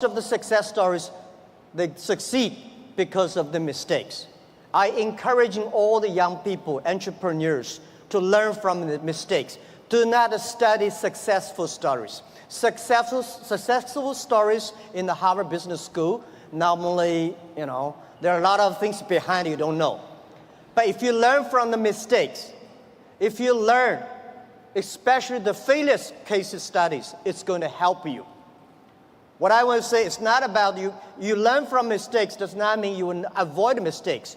Of the success stories, they succeed because of the mistakes. I encouraging all the young people, entrepreneurs, to learn from the mistakes. Do not study successful stories. Successful stories in the Harvard Business School, normally, there are a lot of things behind you don't know. But if you learn from the mistakes, if you learn, especially the failure case studies, it's going to help you. What I want to say, it's not about you learn from mistakes does not mean you will avoid mistakes.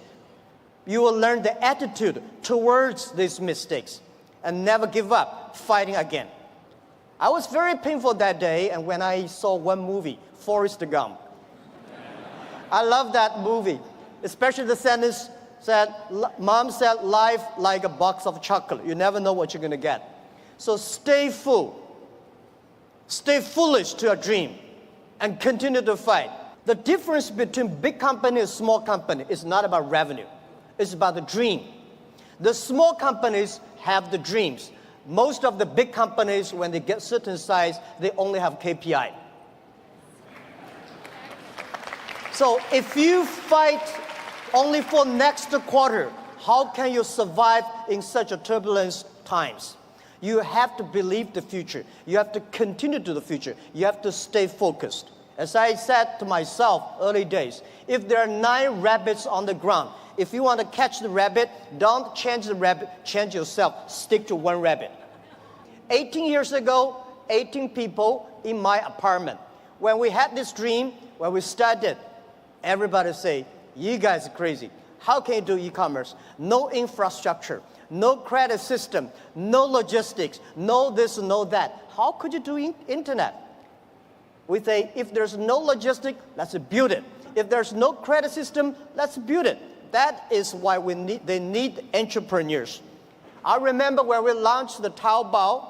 You will learn the attitude towards these mistakes and never give up, fighting again. I was very painful that day, and when I saw one movie, Forrest Gump. I love that movie, especially the sentence said, Mom said, life like a box of chocolate. You never know what you're going to get. So stay full. Stay foolish to your dream. And continue to fight. The difference between big company and small company is not about revenue. It's about the dream. The small companies have the dreams. Most of the big companies, when they get certain size, they only have KPI. So if you fight only for next quarter, how can you survive in such a turbulent times? You have to believe the future. You have to continue to the future. You have to stay focused. As I said to myself early days, if there are 9 rabbits on the ground, if you want to catch the rabbit, don't change the rabbit, change yourself. Stick to one rabbit. 18 years ago, 18 people in my apartment. When we had this dream, when we started, everybody say, you guys are crazy. How can you do e-commerce? No infrastructure. No credit system, no logistics, no this, no that. How could you do internet? We say, if there's no logistics, let's build it. If there's no credit system, let's build it. That is why they need entrepreneurs. I remember when we launched the Taobao,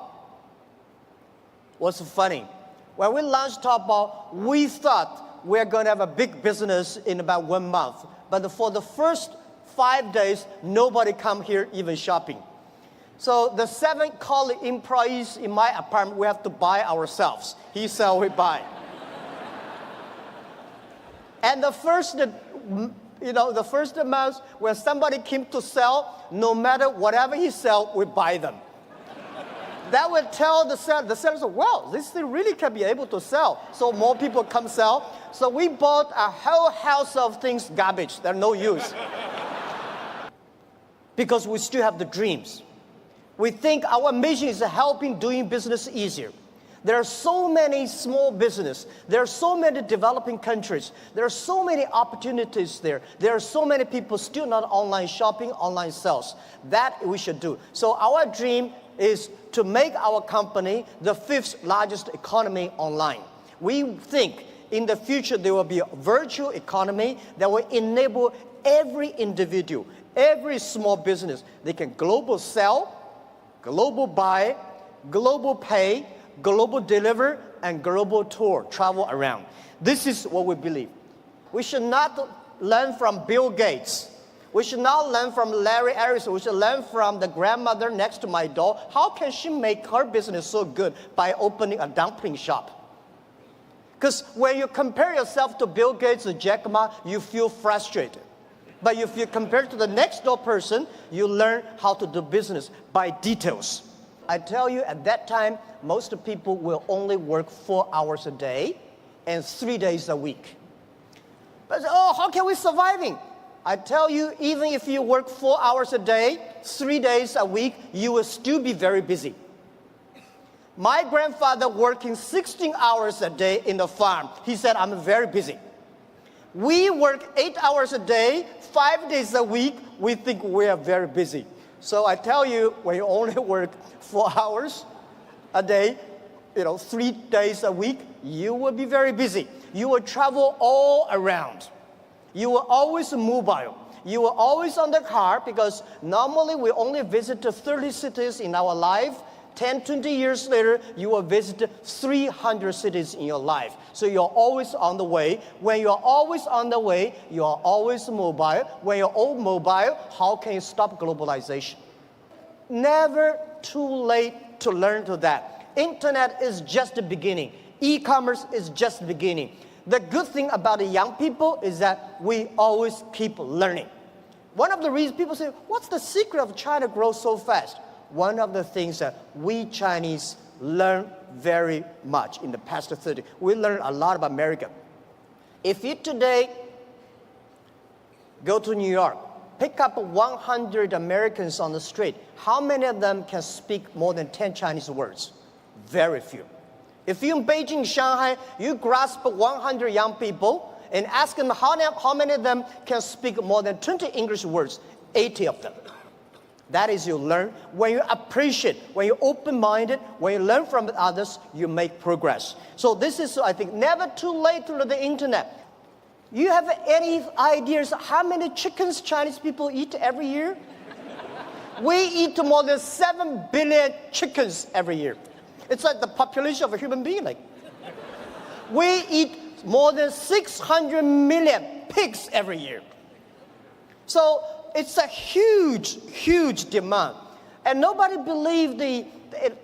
was funny. When we launched Taobao, we thought we're going to have a big business in about 1 month. But for the first 5 days, nobody come here even shopping. So the 7 colleague employees in my apartment, we have to buy ourselves. He sell, we buy. And the first month, when somebody came to sell, no matter whatever he sell, we buy them. That would tell the sellers, well, this thing really can be able to sell. So more people come sell. So we bought a whole house of things, garbage, they're no use. Because we still have the dreams. We think our mission is helping doing business easier. There are so many small businesses. There are so many developing countries. There are so many opportunities there. There are so many people still not online shopping, online sales. That we should do. So our dream is to make our company the 5th largest economy online. We think in the future there will be a virtual economy that will enable every individual, every small business, they can global sell, global buy, global pay, global deliver, and global tour, travel around. This is what we believe. We should not learn from Bill Gates. We should not learn from Larry Ellison. We should learn from the grandmother next to my door. How can she make her business so good by opening a dumpling shop? Because when you compare yourself to Bill Gates or Jack Ma, you feel frustrated. But if you compare to the next door person, you learn how to do business by details. I tell you, at that time, most people will only work 4 hours a day and 3 days a week. But how can we surviving? I tell you, even if you work 4 hours a day, 3 days a week, you will still be very busy. My grandfather working 16 hours a day in the farm. He said, I'm very busy. We work 8 hours a day, 5 days a week. We think we are very busy. So I tell you, when you only work 4 hours a day, 3 days a week, you will be very busy. You will travel all around. You will always mobile. You will always on the car because normally we only visit 30 cities in our life. 10, 20 years later, you will visit 300 cities in your life. So you're always on the way. When you're always on the way, you're always mobile. When you're all mobile, how can you stop globalization? Never too late to learn to that. Internet is just the beginning. E-commerce is just the beginning. The good thing about the young people is that we always keep learning. One of the reasons people say, what's the secret of China grow so fast? One of the things that we Chinese learn very much in the past 30. We learned a lot about America. If you today go to New York, pick up 100 Americans on the street, how many of them can speak more than 10 Chinese words? Very few. If you're in Beijing, Shanghai, you grasp 100 young people and ask them how many of them can speak more than 20 English words, 80 of them. That is, you learn. When you appreciate, when you're open-minded, when you learn from others, you make progress. So this is, I think, never too late to learn the internet. You have any ideas how many chickens Chinese people eat every year? We eat more than 7 billion chickens every year. It's like the population of a human being. We eat more than 600 million pigs every year. So it's a huge, huge demand. And nobody believes the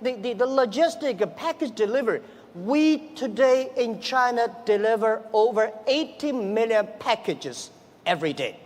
logistic package delivery. We today in China deliver over 80 million packages every day.